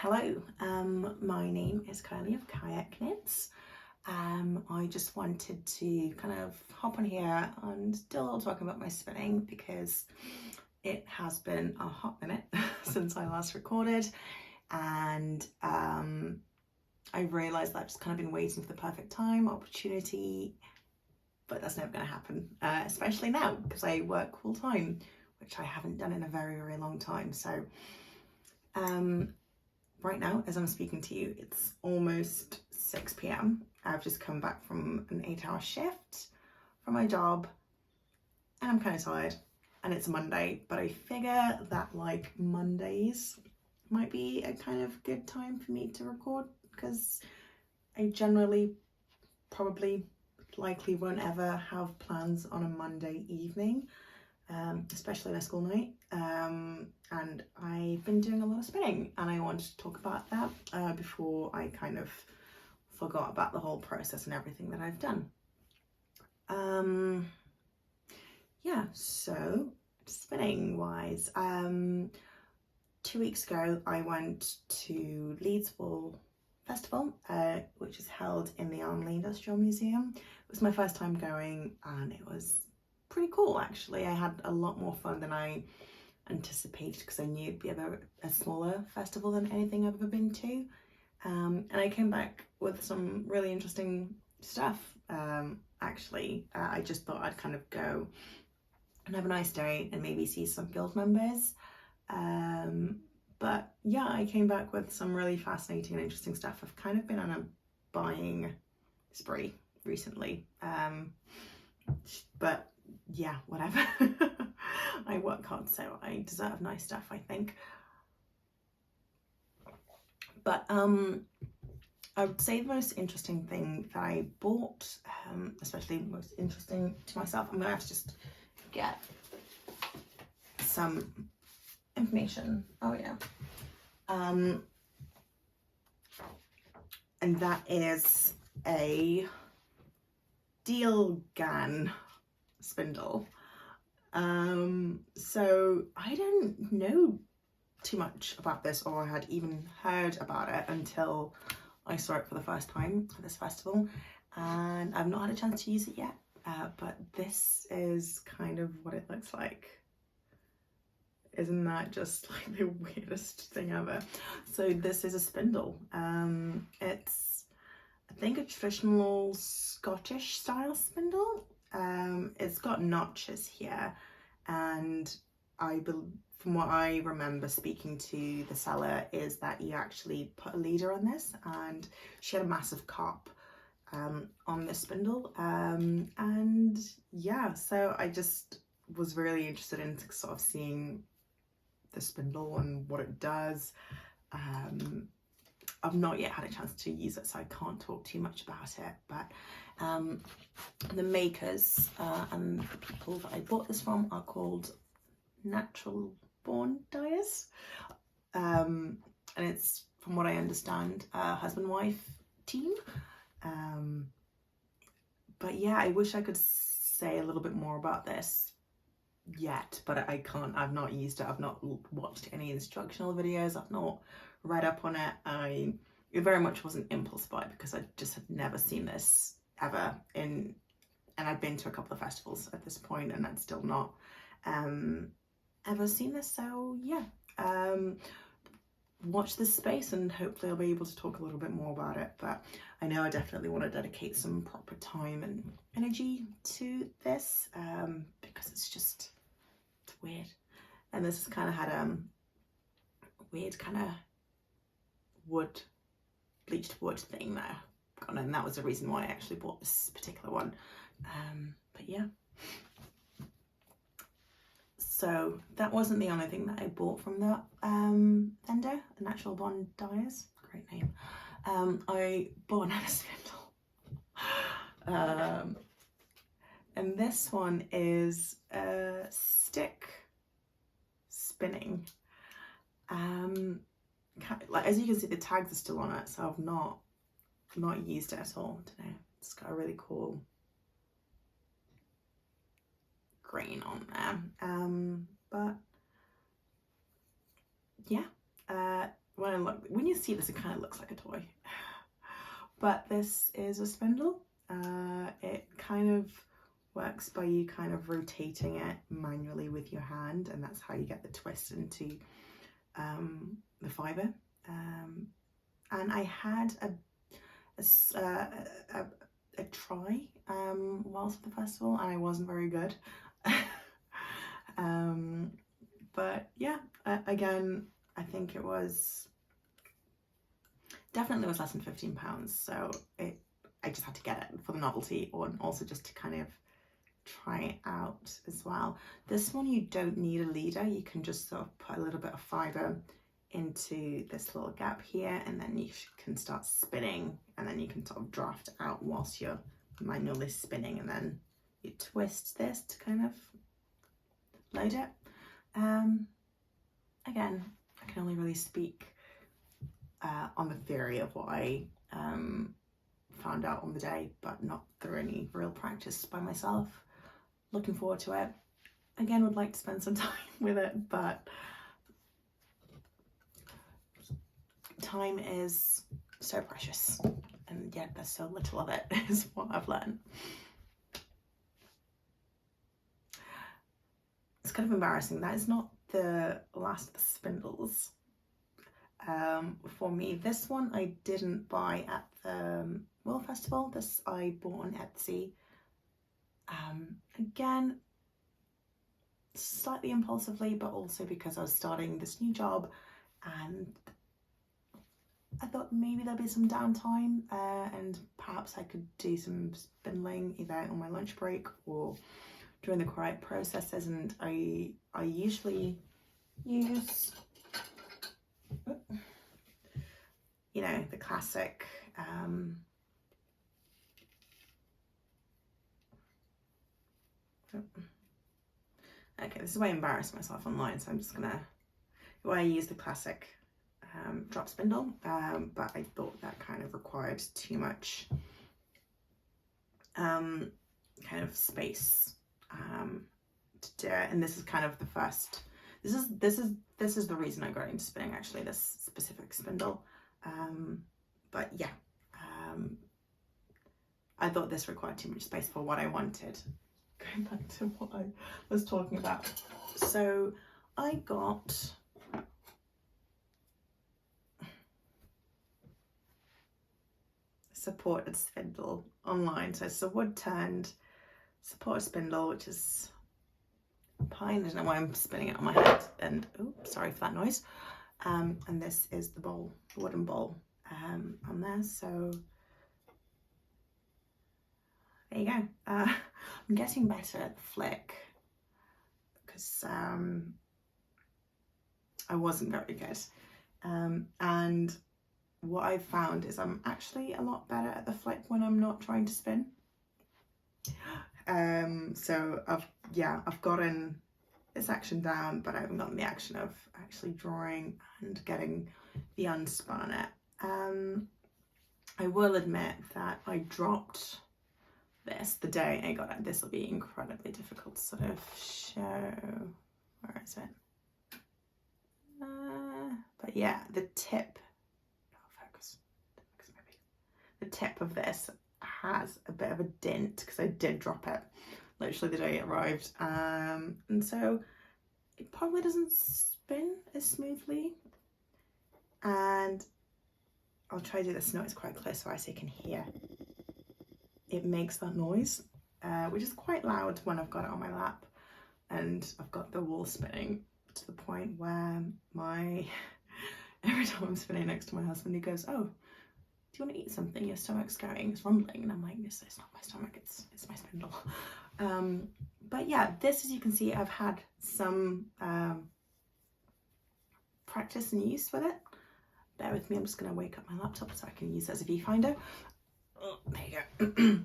Hello, my name is Kylie of Kyack Knits. I just wanted to kind of hop on here and do a little talking about my spinning because it has been a hot minute since I last recorded, and I've realised that I've just kind of been waiting for the perfect time, opportunity, but that's never going to happen, especially now because I work full time, which I haven't done in a very, very long time. So right now, as I'm speaking to you, it's almost 6 p.m. I've just come back from an 8-hour shift from my job and I'm kind of tired, and it's Monday, but I figure that like Mondays might be a kind of good time for me to record because I generally likely won't ever have plans on a Monday evening, especially on a school night. And I've been doing a lot of spinning and I wanted to talk about that before I kind of forgot about the whole process and everything that I've done. Yeah, so spinning wise, 2 weeks ago I went to Leeds Wool Festival, which is held in the Armley Industrial Museum. It was my first time going and it was pretty cool actually. I had a lot more fun than I anticipated because I knew it'd be a smaller festival than anything I've ever been to. And I came back with some really interesting stuff. Actually, I just thought I'd kind of go and have a nice day and maybe see some guild members. But yeah, I came back with some really fascinating and interesting stuff. I've kind of been on a buying spree recently. But yeah, whatever. I work hard, so I deserve nice stuff, I think. But I would say the most interesting thing that I bought, especially most interesting to myself, I'm gonna have to just get some information. Oh yeah. And that is a Dealgan Spindle. So I don't know too much about this, or I had even heard about it until I saw it for the first time at this festival, and I've not had a chance to use it yet, but this is kind of what it looks like. Isn't that just like the weirdest thing ever? So this is a spindle. It's, I think, a traditional Scottish style spindle. It's got notches here, and from what I remember speaking to the seller is that you actually put a leader on this, and she had a massive carp on this spindle, and yeah, so I just was really interested in sort of seeing the spindle and what it does. I've not yet had a chance to use it, so I can't talk too much about it, but the makers and the people that I bought this from are called Natural Born Dyers, and it's, from what I understand, a husband-wife team. But yeah, I wish I could say a little bit more about this yet, but I can't. I've not used it, I've not watched any instructional videos, I've not read up on it. It very much was an impulse buy because I just had never seen this ever and I've been to a couple of festivals at this point and I'd still not ever seen this. So yeah, watch this space and hopefully I'll be able to talk a little bit more about it, but I know I definitely want to dedicate some proper time and energy to this because it's weird. And this has kind of had a weird kind of bleached wood thing there, and that was the reason why I actually bought this particular one. But yeah, so that wasn't the only thing that I bought from that vendor, Natural Born Dyers, great name. I bought another spindle, and this one is stick spinning. Like, as you can see, the tags are still on it, so I've not used it at all today. It's got a really cool grain on there, but yeah, when you see this, it kind of looks like a toy. But this is a spindle. It kind of works by you kind of rotating it manually with your hand, and that's how you get the twist into the fibre. And I had a try whilst at the festival, and I wasn't very good. But yeah, again, I think it was definitely was less than £15, so I just had to get it for the novelty, or also just to kind of try it out as well. This one you don't need a leader, you can just sort of put a little bit of fibre into this little gap here, and then you can start spinning, and then you can sort of draft it out whilst you're manually spinning, and then you twist this to kind of load it. Again, I can only really speak on the theory of what I found out on the day, but not through any real practice by myself. Looking forward to it. Again, would like to spend some time with it, but time is so precious, and yet there's so little of it, is what I've learned. It's kind of embarrassing. That is not the last of the spindles for me. This one I didn't buy at the World Festival. This I bought on Etsy. Again, slightly impulsively, but also because I was starting this new job, and I thought maybe there'd be some downtime, and perhaps I could do some spindling either on my lunch break or during the quiet processes. And I usually use, you know, the classic okay, this is why I embarrass myself online, so I'm just gonna, I use the classic drop spindle, but I thought that kind of required too much kind of space to do it. And this is kind of the first, this is the reason I got into spinning, actually, this specific spindle. But yeah, I thought this required too much space for what I wanted. Going back to what I was talking about, so I got supported spindle online. So it's a wood turned supported spindle, which is pine. I don't know why I'm spinning it on my head, and oh, sorry for that noise. And this is the bowl, the wooden bowl on there. So there you go. I'm getting better at the flick, because I wasn't very good. And what I've found is I'm actually a lot better at the flick when I'm not trying to spin. So I've gotten this action down, but I haven't gotten the action of actually drawing and getting the unspun on it. I will admit that I dropped this the day I got it. This will be incredibly difficult to sort of show. Where is it? But yeah, the tip, the tip of this has a bit of a dent because I did drop it literally the day it arrived, and so it probably doesn't spin as smoothly. And I'll try to do this noise quite close so you can hear. It makes that noise, which is quite loud when I've got it on my lap, and I've got the wall spinning to the point where every time I'm spinning next to my husband, he goes, "Oh, do you want to eat something? Your stomach's going, it's rumbling." And I'm like, "This is not my stomach, it's my spindle." But yeah, this, as you can see, I've had some practice and use with it. Bear with me, I'm just going to wake up my laptop so I can use it as a viewfinder. Oh, there you go.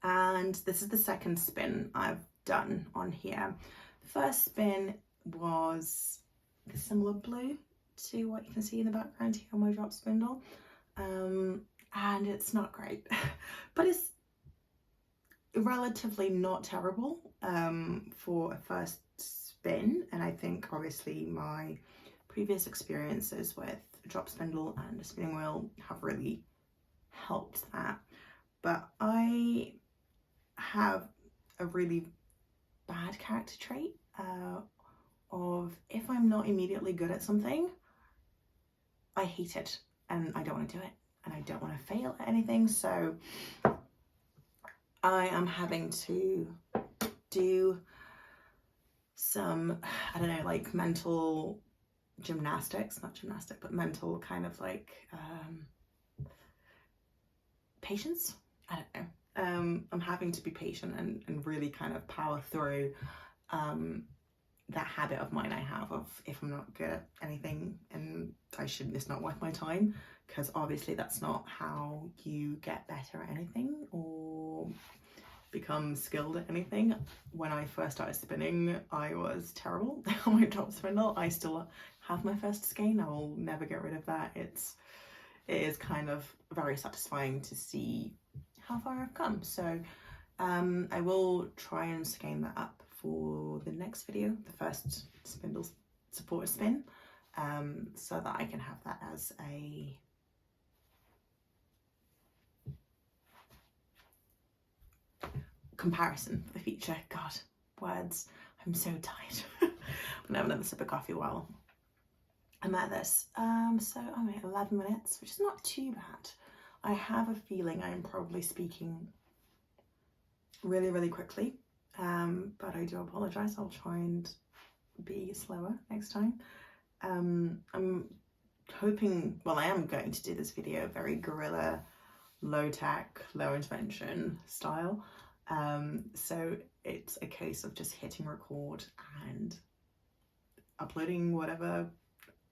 And this is the second spin I've done on here. The first spin was the similar blue to what you can see in the background here on my drop spindle. And it's not great, but it's relatively not terrible for a first spin. And I think obviously my previous experiences with a drop spindle and a spinning wheel have really helped that. But I have a really bad character trait of, if I'm not immediately good at something, I hate it and I don't want to do it and I don't want to fail at anything. So I am having to do some, I don't know, like mental gymnastics, not gymnastic, but mental kind of like patience. I don't know. I'm having to be patient and really kind of power through that habit of mine I have of, if I'm not good at anything and it's not worth my time, because obviously that's not how you get better at anything or become skilled at anything. When I first started spinning, I was terrible on my drop spindle. I still have my first skein. I will never get rid of that. It is kind of very satisfying to see how far I've come. So I will try and skein that up for the next video, the first Spindles supporter spin, so that I can have that as a comparison for the future. God, words, I'm so tired. I'm gonna have another sip of coffee while I'm at this. So I'm at 11 minutes, which is not too bad. I have a feeling I am probably speaking really, really quickly, but I do apologize. I'll try and be slower next time. I'm hoping, well, I am going to do this video very guerrilla, low tech, low intervention style. So it's a case of just hitting record and uploading whatever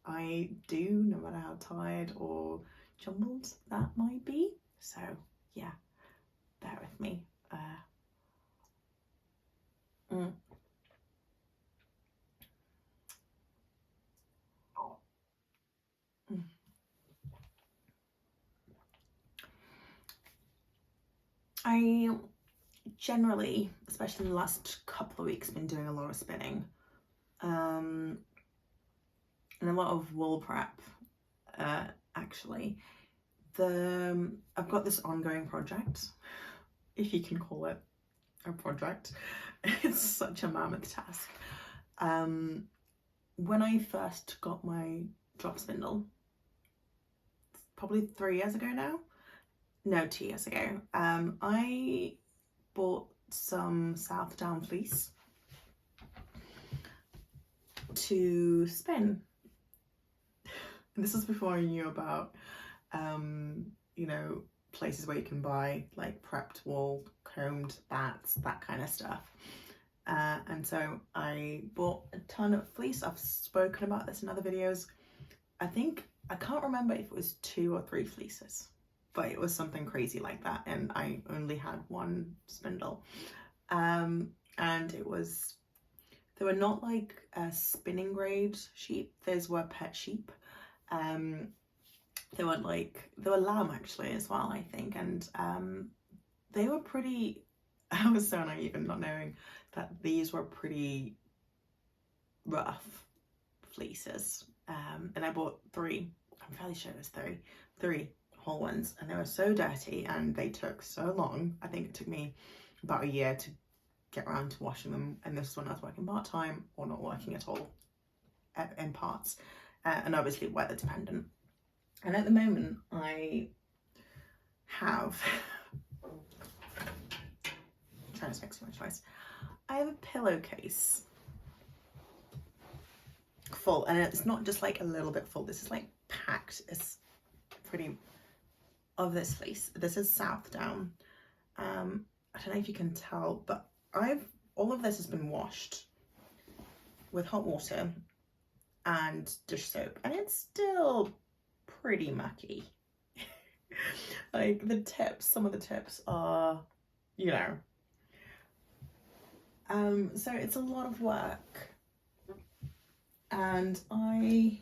I do, no matter how tired or jumbled that might be. So yeah, bear with me. I generally, especially in the last couple of weeks, been doing a lot of spinning, and a lot of wool prep. Actually, I've got this ongoing project, if you can call it a project. It's such a mammoth task. When I first got my drop spindle, probably 3 years ago now, no, 2 years ago, I bought some South Down fleece to spin. And this is before I knew about, you know, places where you can buy like prepped wool, combed bats, that kind of stuff. And so I bought a ton of fleece. I've spoken about this in other videos. I can't remember if it was 2 or 3 fleeces, but it was something crazy like that. And I only had one spindle. And they were not like a spinning grade sheep. Those were pet sheep. They were lamb actually as well, I think. And they were pretty, I was so naive and not knowing that these were pretty rough fleeces. And I bought 3, I'm fairly sure it was 3 whole ones, and they were so dirty and they took so long. I think it took me about a year to get around to washing them, and this is when I was working part-time or not working at all in parts, and obviously weather dependent. And at the moment I have trying to make so much noise. I have a pillowcase full, and it's not just like a little bit full, this is like packed. It's pretty of this fleece. This is South Down. I don't know if you can tell, but all of this has been washed with hot water and dish soap, and it's still pretty mucky. Like some of the tips are, you know, so it's a lot of work, and I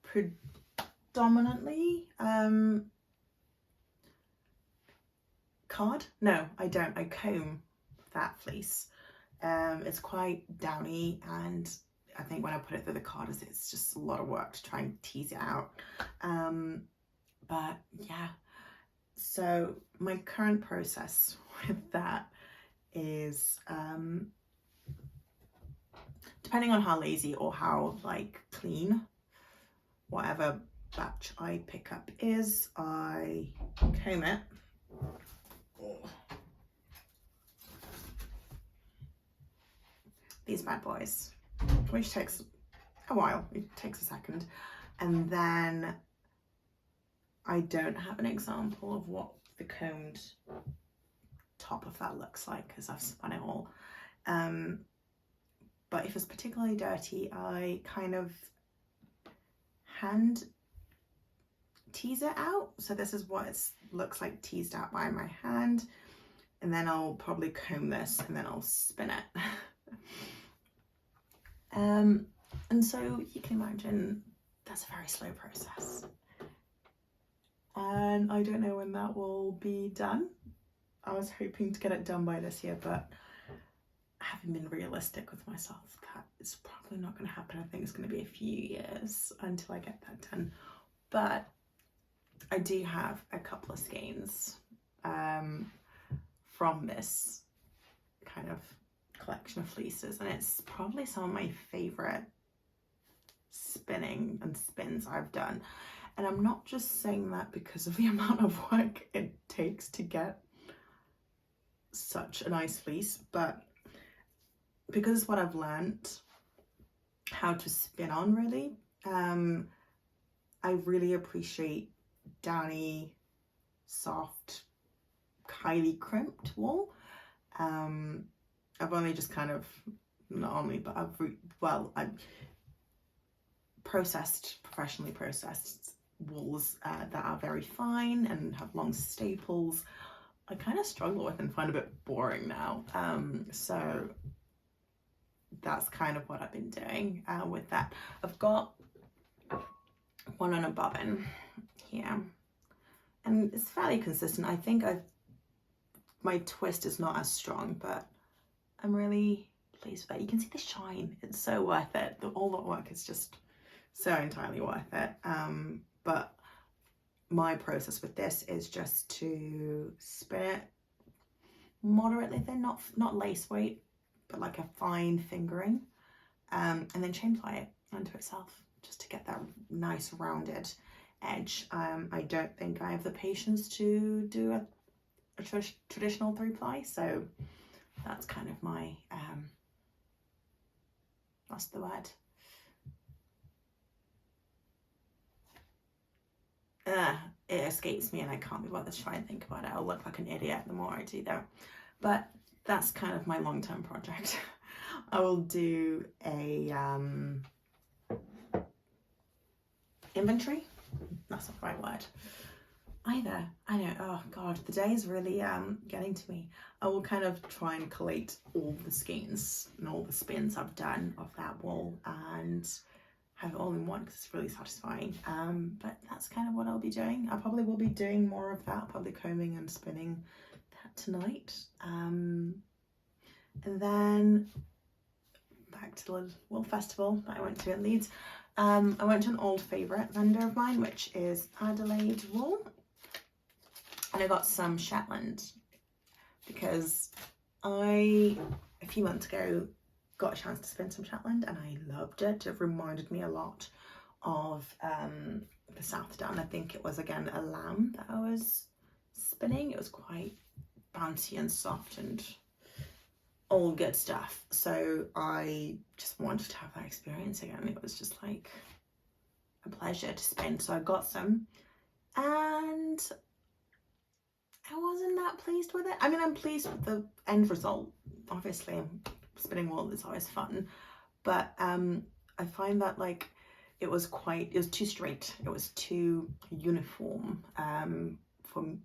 predominantly card? No, I don't. I comb that fleece. It's quite downy and I think when I put it through the card, it's just a lot of work to try and tease it out. But yeah, so my current process with that is, depending on how lazy or how like clean whatever batch I pick up is, I comb it. These bad boys, which takes a while, it takes a second. And then I don't have an example of what the combed top of that looks like because I've spun it all. But if it's particularly dirty, I kind of hand tease it out. So this is what it looks like teased out by my hand. And then I'll probably comb this and then I'll spin it. And so you can imagine that's a very slow process. And I don't know when that will be done. I was hoping to get it done by this year, but having been realistic with myself, that is probably not going to happen. I think it's going to be a few years until I get that done. But I do have a couple of skeins from this kind of collection of fleeces, and it's probably some of my favorite spinning and spins I've done. And I'm not just saying that because of the amount of work it takes to get such a nice fleece, but because it's what I've learned how to spin on, really. I really appreciate downy, soft, highly crimped wool. I've only just kind of, not only, but I've professionally processed wools that are very fine and have long staples. I kind of struggle with and find a bit boring now. So that's kind of what I've been doing with that. I've got one on a bobbin here, and it's fairly consistent. I think my twist is not as strong, but I'm really pleased with that. You can see the shine. It's so worth it. All that work is just so entirely worth it. But my process with this is just to spin it moderately thin, not lace weight, but like a fine fingering, and then chain ply it onto itself just to get that nice rounded edge. I don't think I have the patience to do a traditional 3-ply, so that's kind of my what's the word? It escapes me and I can't be bothered to try and think about it. I'll look like an idiot the more I do that. But that's kind of my long-term project. I will do a inventory. That's not the right word either. I know, oh god, the day is really getting to me. I will kind of try and collate all the skeins and all the spins I've done of that wool and have it all in one because it's really satisfying. But that's kind of what I'll be doing. I probably will be doing more of that, probably combing and spinning that tonight. And then back to the wool festival that I went to in Leeds. I went to an old favourite vendor of mine, which is Adelaide wool, and I got some Shetland because a few months ago got a chance to spin some Shetland and I loved it. It reminded me a lot of the South Down. I think it was again a lamb that I was spinning. It was quite bouncy and soft and all good stuff. So I just wanted to have that experience again. It was just like a pleasure to spin. So I got some and I wasn't that pleased with it. I mean, I'm pleased with the end result. Obviously, spinning wool is always fun, but I find that like it was too straight. It was too uniform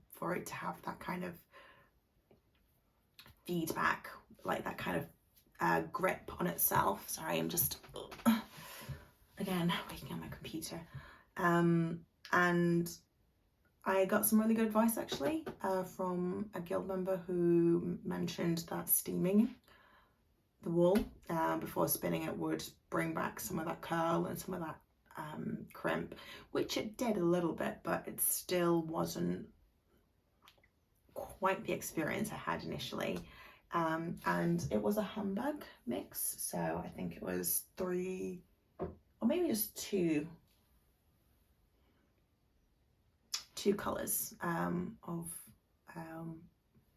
for it to have that kind of feedback, like that kind of grip on itself. Sorry, I'm just again waking up my computer. And I got some really good advice actually from a guild member who mentioned that steaming the wool before spinning it would bring back some of that curl and some of that crimp, which it did a little bit, but it still wasn't quite the experience I had initially. And it was a Hambug mix, so I think it was 3 or maybe just two colours of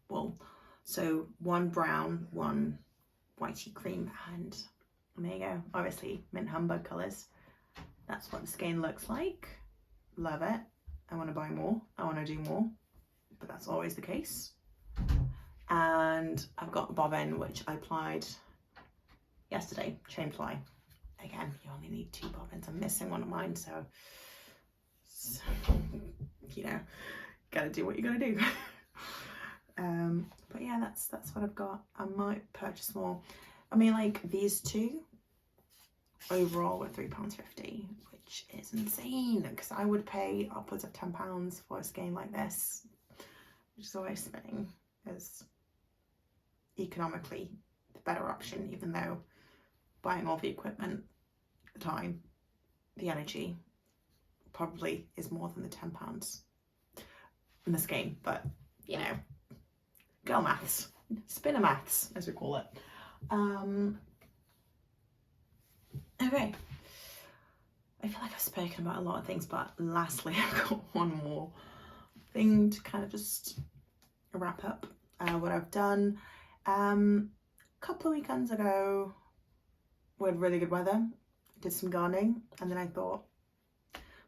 wool. So one brown, one whitey cream, and there you go. Obviously mint Hambug colours. That's what the skein looks like. Love it. I want to buy more. I want to do more, but that's always the case. And I've got a bobbin which I plied yesterday, chain ply. Again, you only need 2 bobbins. I'm missing one of mine, so you know, gotta do what you gotta do. But yeah, that's what I've got. I might purchase more. I mean, like, these 2 overall were £3.50, which is insane, because I would pay upwards of £10 for a skein like this, which is always spinning is economically the better option, even though buying all the equipment, the time, the energy probably is more than the £10 in the skein. But you know, girl maths, spinner maths as we call it. Okay, I feel like I've spoken about a lot of things, but lastly I've got one more thing to kind of just wrap up what I've done. A couple of weekends ago we had really good weather, did some gardening, and then I thought,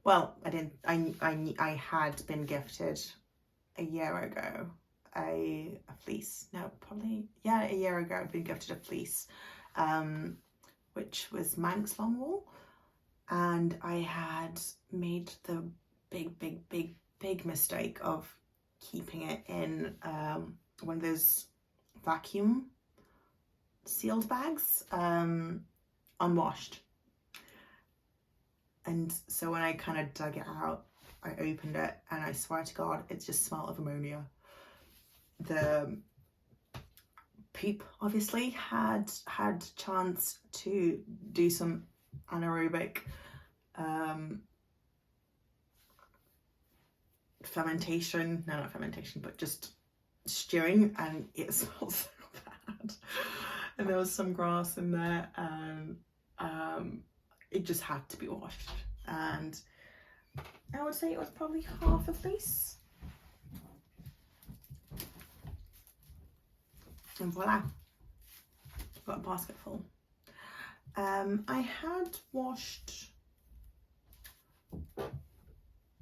well, I had been gifted a year ago a fleece. No, probably, yeah, a year ago I'd been gifted a fleece, which was Manx long wool, and I had made the big mistake of keeping it in one of those vacuum sealed bags, unwashed. And so when I kind of dug it out, I opened it, and I swear to God, it just smelled of ammonia. The poop obviously had chance to do some anaerobic fermentation, no, not fermentation, but just stewing, and it smelled so bad. And there was some grass in there, and it just had to be washed. And I would say it was probably half a fleece. And voila, got a basket full. I had washed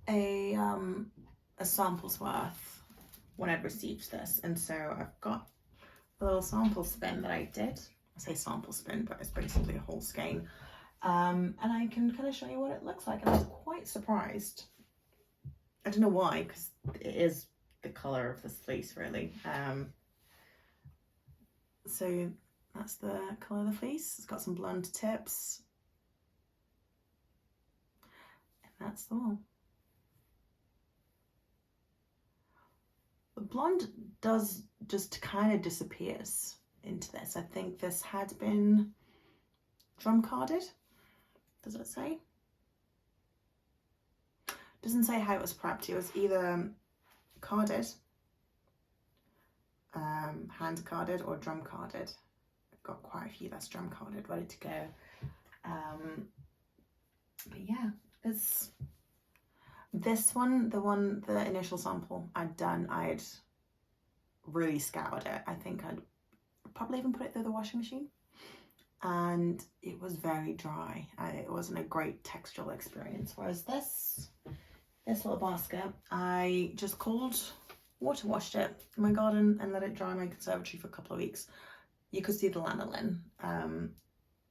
a sample's worth when I'd received this, and so I've got a little sample spin that I did. I say sample spin, but it's basically a whole skein. And I can kind of show you what it looks like, and I was quite surprised. I don't know why, because it is the colour of this fleece, really. So that's the colour of the fleece. It's got some blonde tips, and that's the wool. The blonde does just kind of disappears into this. I think this had been drum carded. Does it say? Doesn't say how it was prepped. It was either carded, hand carded, or drum carded. I've got quite a few that's drum carded ready to go. But yeah, it's this one, the initial sample I'd done, I'd really scoured it. I think I'd probably even put it through the washing machine, and it was very dry. It wasn't a great textural experience. Whereas this little basket, I just cold water washed it in my garden and let it dry in my conservatory for a couple of weeks. You could see the lanolin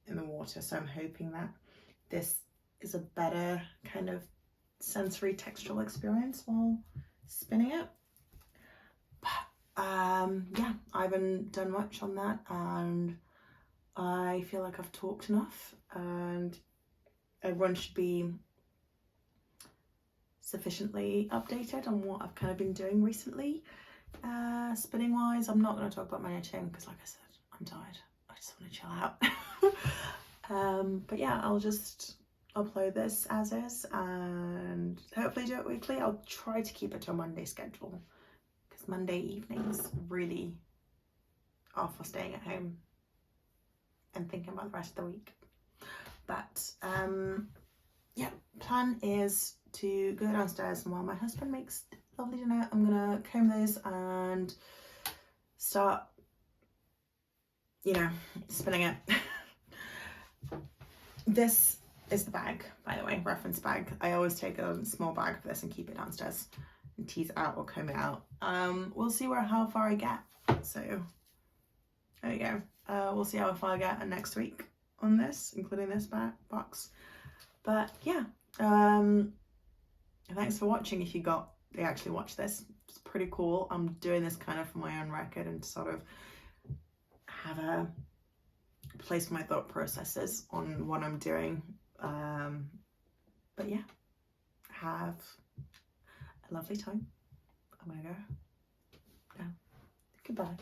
in the water, so I'm hoping that this is a better kind of sensory textural experience while spinning it. But yeah, I haven't done much on that, and I feel like I've talked enough, and everyone should be sufficiently updated on what I've kind of been doing recently, spinning wise. I'm not going to talk about my knitting because, like I said, I'm tired. I just want to chill out. But yeah, I'll just upload this as is and hopefully do it weekly. I'll try to keep it to a Monday schedule because Monday evenings really are for staying at home and thinking about the rest of the week. But yeah, plan is to go downstairs, and while my husband makes lovely dinner, I'm gonna comb those and start, you know, spinning it. This is the bag, by the way, reference bag. I always take a small bag of this and keep it downstairs and tease it out or comb it out. We'll see how far I get. So there we go. We'll see how far I get next week on this, including this box. But yeah, thanks for watching. If you actually watched this, it's pretty cool. I'm doing this kind of for my own record and to sort of have a place for my thought processes on what I'm doing. But yeah, have a lovely time. I'm gonna go now. Goodbye.